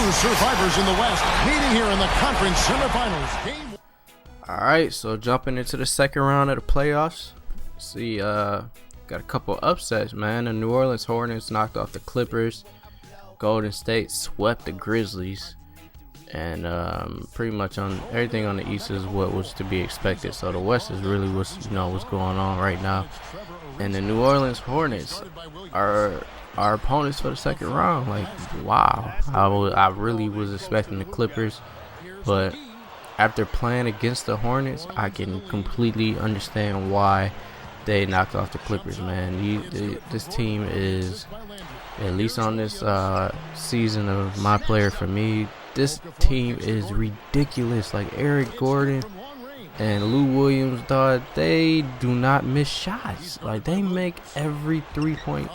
two survivors in the West meeting here in the conference semifinals. Alright, so jumping into the second round of the playoffs. See, got a couple upsets, man. The New Orleans Hornets knocked off the Clippers. Golden State swept the Grizzlies. And pretty much on everything on the East is what was to be expected. So the West is really what's going on right now. And the New Orleans Hornets are our opponents for the second round. Like, wow. I really was expecting the Clippers, but after playing against the Hornets, I can completely understand why they knocked off the Clippers, man. This team is, at least on this season of my player for me, this team is ridiculous. Like Eric Gordon and Lou Williams, dog, they do not miss shots. Like, they make every three-point,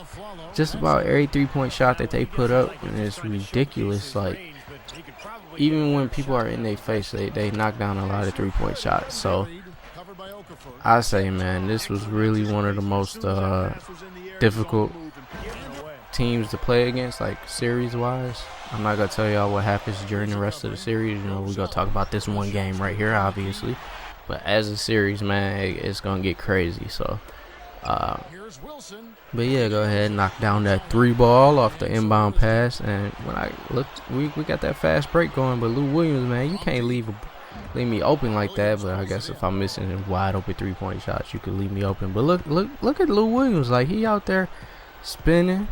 just about every three-point shot that they put up, and it's ridiculous. Like, even when people are in their face, they knock down a lot of three-point shots. So I say, man, this was really one of the most difficult teams to play against, like series-wise. I'm not gonna tell y'all what happens during the rest of the series. You know, we're gonna talk about this one game right here, obviously. But as a series, man, it's gonna get crazy. So, but yeah, go ahead and knock down that three ball off the inbound pass. And when I looked, we got that fast break going. But Lou Williams, man, you can't leave me open like that. But I guess if I'm missing a wide open 3-point shots, you could leave me open. But look at Lou Williams. Like, he out there spinning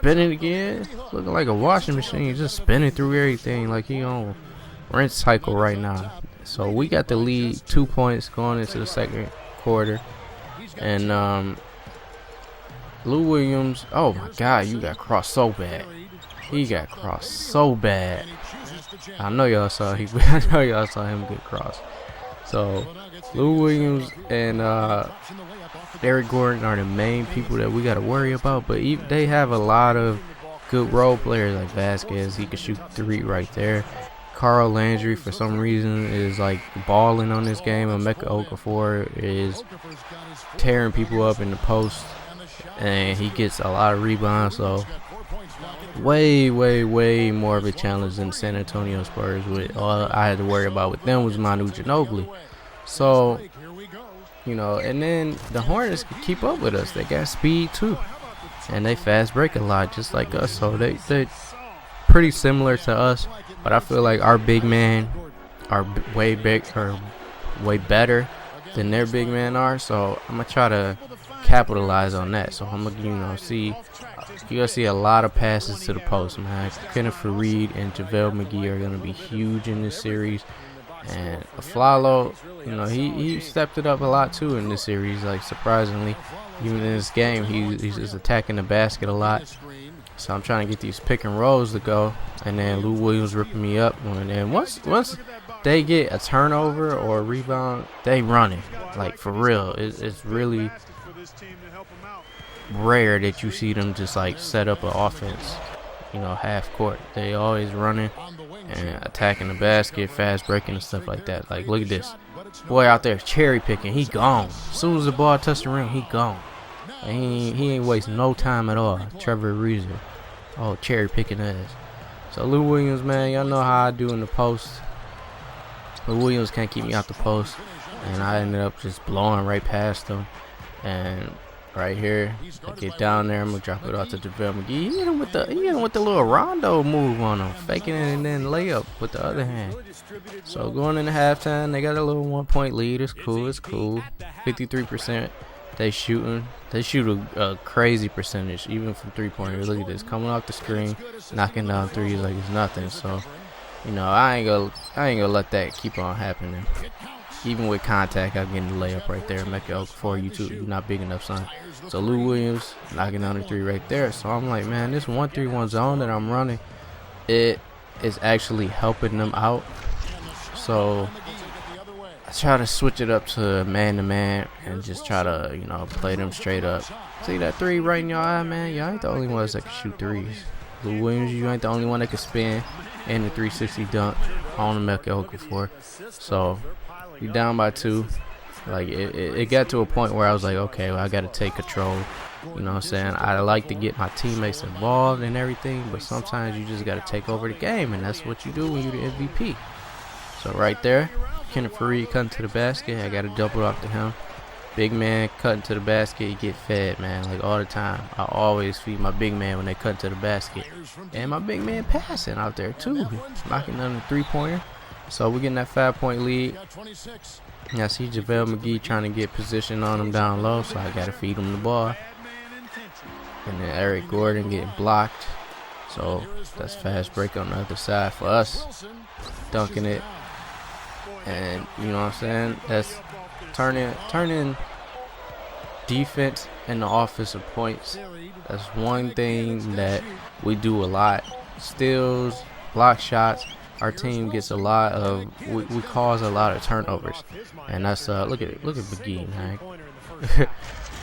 again, looking like a washing machine, just spinning through everything like he on rinse cycle right now. So we got the lead 2 points going into the second quarter. And Lou Williams, oh my God, you got crossed so bad. He got crossed so bad. I know y'all saw him get crossed. So Lou Williams and Eric Gordon are the main people that we got to worry about. But they have a lot of good role players like Vasquez. He can shoot three right there. Carl Landry, for some reason, is like balling on this game. Emeka Okafor is tearing people up in the post, and he gets a lot of rebounds. So way more of a challenge than San Antonio Spurs. With all I had to worry about with them was Manu Ginobili. So, you know, and then the Hornets can keep up with us. They got speed too, and they fast break a lot, just like us. So they're pretty similar to us, but I feel like our big men are way better than their big men are. So I'm gonna try to capitalize on that. So I'm gonna, you're gonna see a lot of passes to the post, man. Kenneth Faried and JaVale McGee are gonna be huge in this series. And Aflalo, you know, he stepped it up a lot too in this series. Like, surprisingly, even in this game, he's just attacking the basket a lot. So I'm trying to get these pick and rolls to go, and then Lou Williams ripping me up. And then once they get a turnover or a rebound, they run it. Like, for real, it's really rare that you see them just like set up an offense, you know, half court. They always running and attacking the basket, fast breaking and stuff like that. Like, look at this boy out there cherry picking. He gone. As soon as the ball touched the rim, he gone. He ain't wasting no time at all. Trevor Ariza, oh, cherry picking ass. So Lou Williams, man, y'all know how I do in the post. Lou Williams can't keep me out the post, and I ended up just blowing right past him. And right here, I get down there, I'm gonna drop it off to JaVale McGee. He hit him with the little Rondo move on him, faking it and then layup with the other hand. So going into halftime, they got a little 1-point lead. It's cool. 53%. They shoot a crazy percentage, even from 3-pointers. Look at this, coming off the screen, knocking down threes like it's nothing. So, you know, I ain't gonna let that keep on happening. Even with contact, I'm getting the layup right there. Emeka Okafor, you're not big enough, son. So Lou Williams knocking down the three right there. So I'm like, man, this 1-3-1 zone that I'm running, it is actually helping them out. So I try to switch it up to man-to-man and just try to, you know, play them straight up. See that three right in your eye, man? Y'all ain't the only ones that can shoot threes. Lou Williams, you ain't the only one that can spin and the 360 dunk on Emeka Okafor. So you down by 2. Like, it got to a point where I was like, okay, well, I got to take control You know what I'm saying? I like to get my teammates involved and everything, but sometimes you just got to take over the game, and that's what you do when you're the MVP. So right there, Kenneth Faried cutting to the basket. I got to double off to him. Big man cutting to the basket, you get fed, man, like all the time. I always feed my big man when they cut to the basket. And my big man passing out there too, knocking down the three-pointer. So we're getting that 5-point lead. And I see JaVale McGee trying to get position on him down low, so I got to feed him the ball. And then Eric Gordon getting blocked. So that's fast break on the other side for us. Dunking it. And you know what I'm saying? That's turning defense into offensive points. That's one thing that we do a lot. Steals, block shots. Our team gets a lot of, we cause a lot of turnovers, and that's look at McGee, man.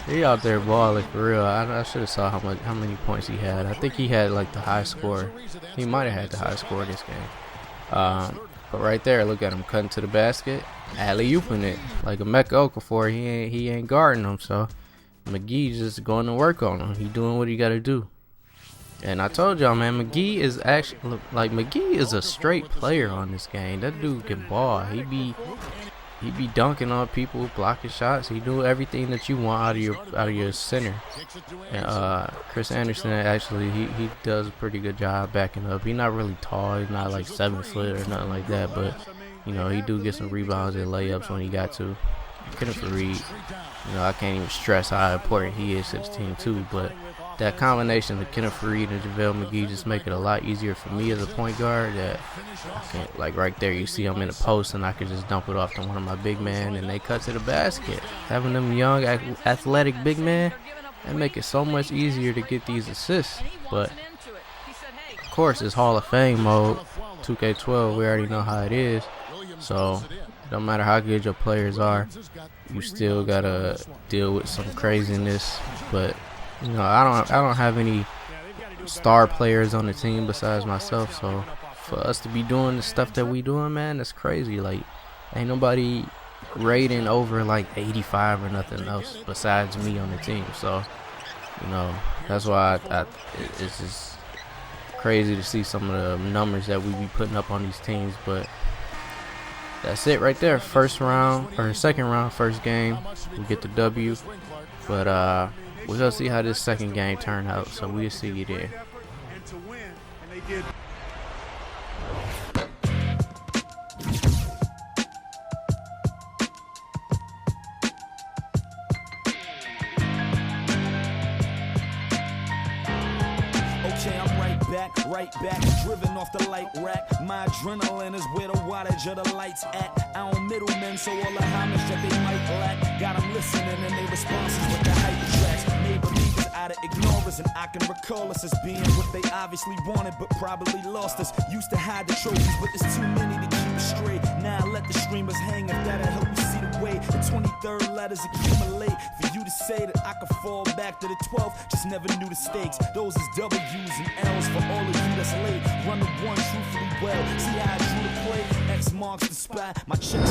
He out there balling for real. I should have saw how many points he had. I think he had like the high score. He might have had the high score this game. But right there, look at him cutting to the basket, alley-ooping it like a Mecca Okafor. He ain't guarding him, so McGee just going to work on him. He doing what he got to do. And I told y'all, man, McGee is actually, like, McGee is a straight player on this game. That dude can ball. He be dunking on people, blocking shots. He do everything that you want out of your center. And Chris Anderson, actually, he does a pretty good job backing up. He's not really tall. He's not like 7 foot or nothing like that. But you know, he do get some rebounds and layups when he got to. Kenneth Faried, you know, I can't even stress how important he is to the team too. But that combination of Kenneth Faried and JaVale McGee just make it a lot easier for me as a point guard. That I can't, like right there, you see I'm in the post and I can just dump it off to one of my big men and they cut to the basket. Having them young, athletic big men, that make it so much easier to get these assists. But of course, it's Hall of Fame mode, 2K12. We already know how it is. So no matter how good your players are, you still gotta deal with some craziness. But you know, I don't have any star players on the team besides myself. So for us to be doing the stuff that we doing, man, that's crazy. Like, ain't nobody rating over like 85 or nothing else besides me on the team. So you know, that's why it's just crazy to see some of the numbers that we be putting up on these teams. But that's it right there. First round or second round, first game, we get the W. But we're gonna see how this second game turned out, so we'll see you there. Right back, driven off the light rack. My adrenaline is where the wattage of the lights at. I don't middlemen, so all the homage that they might lack. Got them listening and they responses with the hype tracks. Made believers out of ignorance, and I can recall us as being what they obviously wanted, but probably lost us. Used to hide the trophies, but there's too many to keep straight. Now I let the streamers hang if that'll help you see the way. The 23rd letters accumulate for you to say that I could fall back to the 12th. Just never knew the stakes. Those is W's and L's for all of you that's late. Run the one truthfully well. See how I drew the play. X marks the spot. My checks